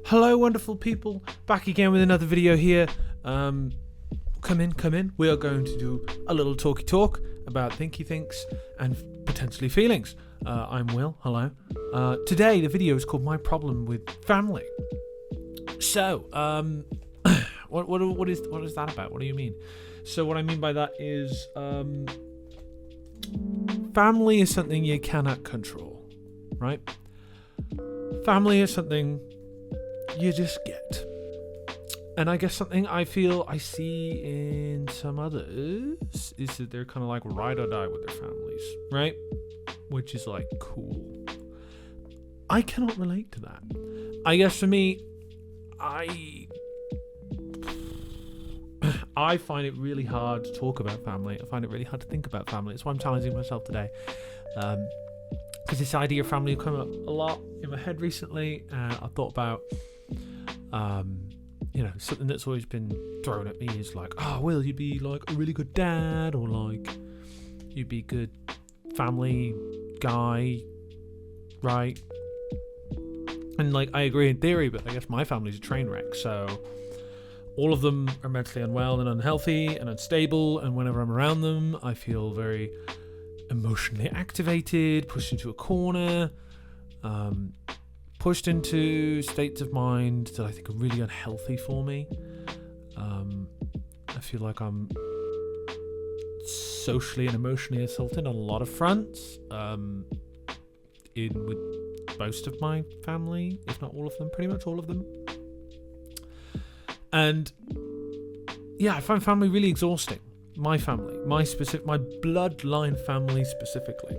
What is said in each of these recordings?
Hello, wonderful people. Back again with another video here. Come in. We are going to do a little talky talk about thinky thinks and potentially feelings. I'm Will. Hello. Today the video is called My Problem with Family. So, what is that about? What do you mean? So what I mean by that is, family is something you cannot control, right? Family is something you just get. And I guess something I feel I see in some others is that they're kind of like ride or die with their families, right? Which is like cool. I cannot relate to that. I guess for me, I find it really hard to talk about family. I find it really hard to think about family. That's why I'm challenging myself today. Because this idea of family has come up a lot in my head recently. I thought about, something that's always been thrown at me is like, oh, Will, you'd be like a really good dad, or like you'd be a good family guy, right? And like, I agree in theory, but I guess my family's a train wreck, so all of them are mentally unwell and unhealthy and unstable, and whenever I'm around them, I feel very emotionally activated, pushed into a corner, pushed into states of mind that I think are really unhealthy for me. I feel like I'm socially and emotionally assaulted on a lot of fronts, with most of my family, if not all of them, pretty much all of them. And yeah, I find family really exhausting. My family, my bloodline family specifically,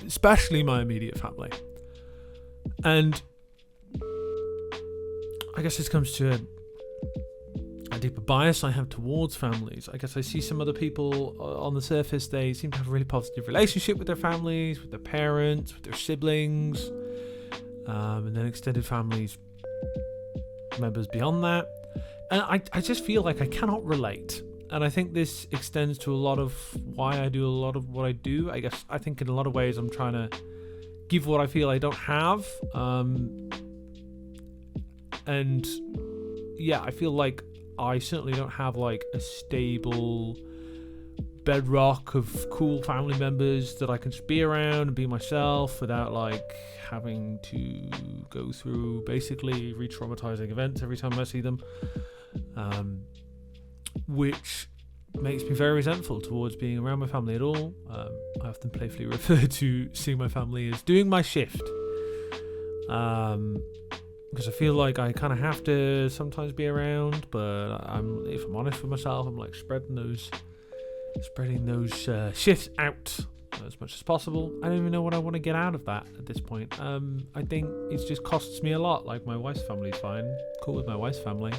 especially my immediate family. And I guess this comes to a deeper bias I have towards families. I guess I see some other people on the surface, they seem to have a really positive relationship with their families, with their parents, with their siblings, and then extended families, members beyond that. And I just feel like I cannot relate. And I think this extends to a lot of why I do a lot of what I do. I guess I think in a lot of ways I'm trying to give what I feel I don't have. And yeah, I feel like I certainly don't have like a stable bedrock of cool family members that I can just be around and be myself without like having to go through basically re-traumatizing events every time I see them, which makes me very resentful towards being around my family at all. I often playfully refer to seeing my family as doing my shift, because I feel like I kind of have to sometimes be around, but if I'm honest with myself, I'm like spreading those shifts out as much as possible. I don't even know what I want to get out of that at this point. I think it just costs me a lot. Like, my wife's family's fine, cool with my wife's family,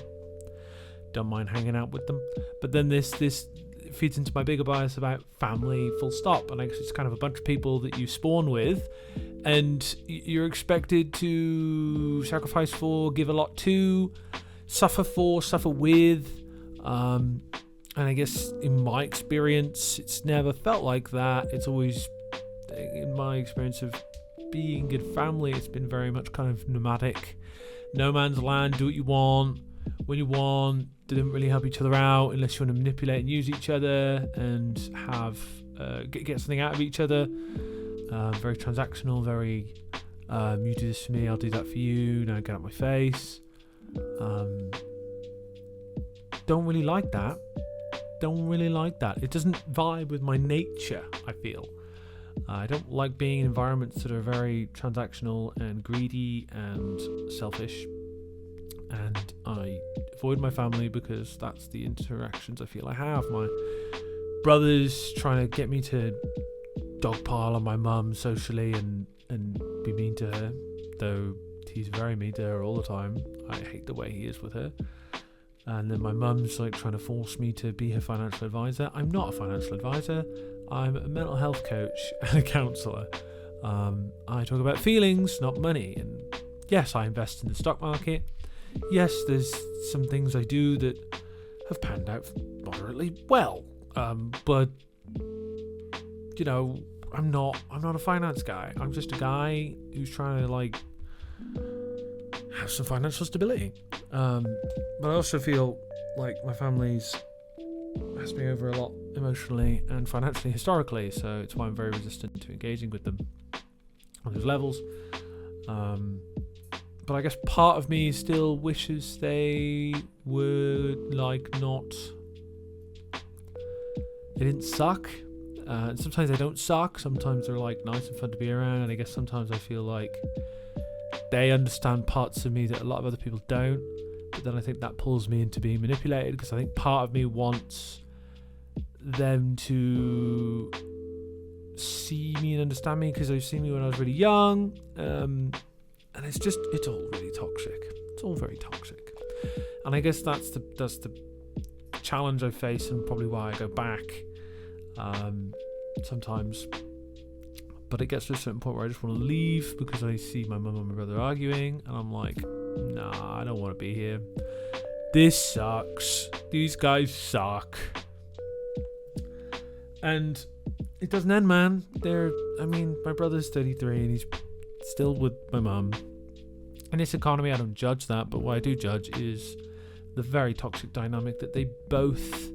don't mind hanging out with them, but then this feeds into my bigger bias about family full stop. And I guess it's kind of a bunch of people that you spawn with, and you're expected to sacrifice for, give a lot to, suffer for, suffer with. And I guess in my experience, it's never felt like that. It's always, in my experience of being in family, it's been very much kind of nomadic. No man's land, do what you want, when you want. They don't really help each other out unless you want to manipulate and use each other and have get something out of each other. Very transactional, very you do this for me, I'll do that for you, now get out my face. Don't really like that. It doesn't vibe with my nature, I feel. I don't like being in environments that are very transactional and greedy and selfish. And I avoid my family because that's the interactions I feel I have. My brother's trying to get me to dogpile on my mum socially and be mean to her, though he's very mean to her all the time. I hate the way he is with her. And then my mum's like trying to force me to be her financial advisor. I'm not a financial advisor. I'm a mental health coach and a counsellor. I talk about feelings, not money. And yes, I invest in the stock market. Yes, there's some things I do that have panned out moderately well. But you know, I'm not a finance guy. I'm just a guy who's trying to like have some financial stability. But I also feel like my family's has me over a lot emotionally and financially historically, so it's why I'm very resistant to engaging with them on those levels. But I guess part of me still wishes they would they didn't suck. And sometimes they don't suck. Sometimes they're nice and fun to be around. And I guess sometimes I feel like they understand parts of me that a lot of other people don't. But then I think that pulls me into being manipulated, because I think part of me wants them to see me and understand me because they've seen me when I was really young. And it's all really toxic. It's all very toxic. And I guess that's the challenge I face, and probably why I go back sometimes. But it gets to a certain point where I just want to leave because I see my mum and my brother arguing, and I'm like, nah, I don't want to be here. This sucks. These guys suck. And it doesn't end, man. My brother's 33 and he's still with my mum. In this economy, I don't judge that, but what I do judge is the very toxic dynamic that they both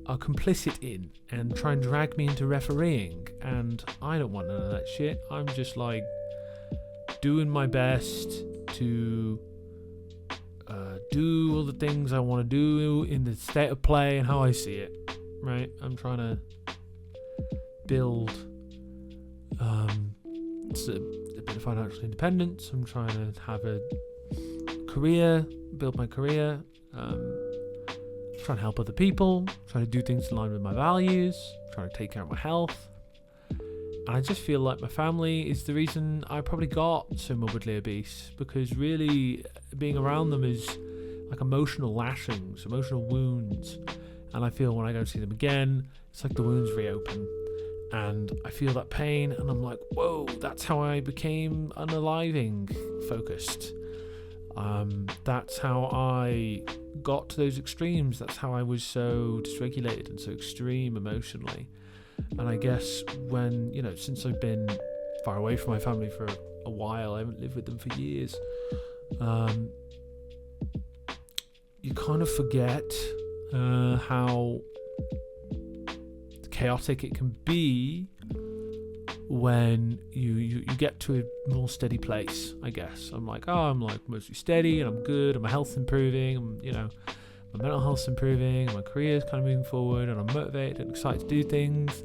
are complicit in and try and drag me into refereeing, and I don't want none of that shit. I'm just doing my best to do all the things I want to do in the state of play and how I see it, right? I'm trying to build a bit of financial independence. I'm trying to have a career, build my career, trying to help other people, trying to do things in line with my values, trying to take care of my health. And I just feel like my family is the reason I probably got so morbidly obese, because really being around them is like emotional lashings, emotional wounds. And I feel when I go see them again, it's like the wounds reopen. And I feel that pain, and I'm like, whoa, that's how I became unaliving focused. That's how I got to those extremes. That's how I was so dysregulated and so extreme emotionally. And I guess when, since I've been far away from my family for a while, I haven't lived with them for years, you kind of forget how chaotic it can be when you get to a more steady place, I guess. I'm mostly steady and I'm good and my health's improving, and my mental health's improving and my career's kind of moving forward and I'm motivated and excited to do things.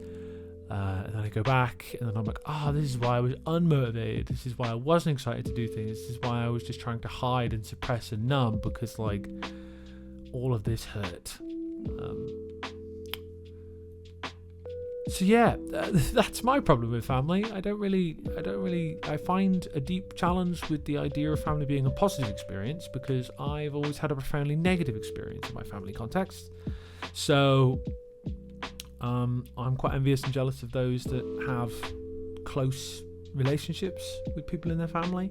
And then I go back and then I'm like, this is why I was unmotivated. This is why I wasn't excited to do things. This is why I was just trying to hide and suppress and numb, because all of this hurt. So yeah, that's my problem with family. I find a deep challenge with the idea of family being a positive experience, because I've always had a profoundly negative experience in my family context. So I'm quite envious and jealous of those that have close relationships with people in their family,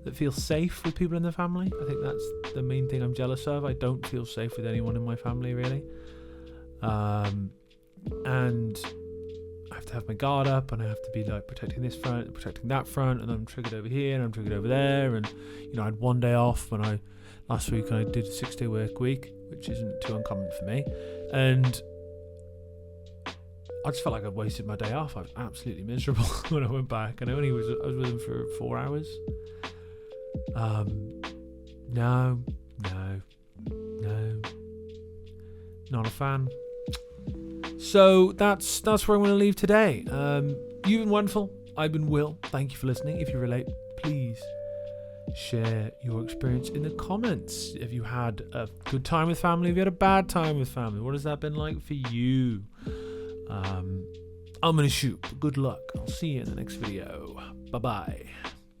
that feel safe with people in their family. I think that's the main thing I'm jealous of. I don't feel safe with anyone in my family, really. And I have to have my guard up, and I have to be protecting this front, protecting that front, and I'm triggered over here and I'm triggered over there. And I had one day off last week, and I did a 6-day work week, which isn't too uncommon for me, and I just felt like I'd wasted my day off. I was absolutely miserable when I went back, and I was with him for 4 hours. No, not a fan. So that's where I'm going to leave today. You've been wonderful. I've been Will. Thank you for listening. If you relate, please share your experience in the comments. Have you had a good time with family? Have you had a bad time with family? What has that been like for you? I'm going to shoot. Good luck. I'll see you in the next video. Bye-bye.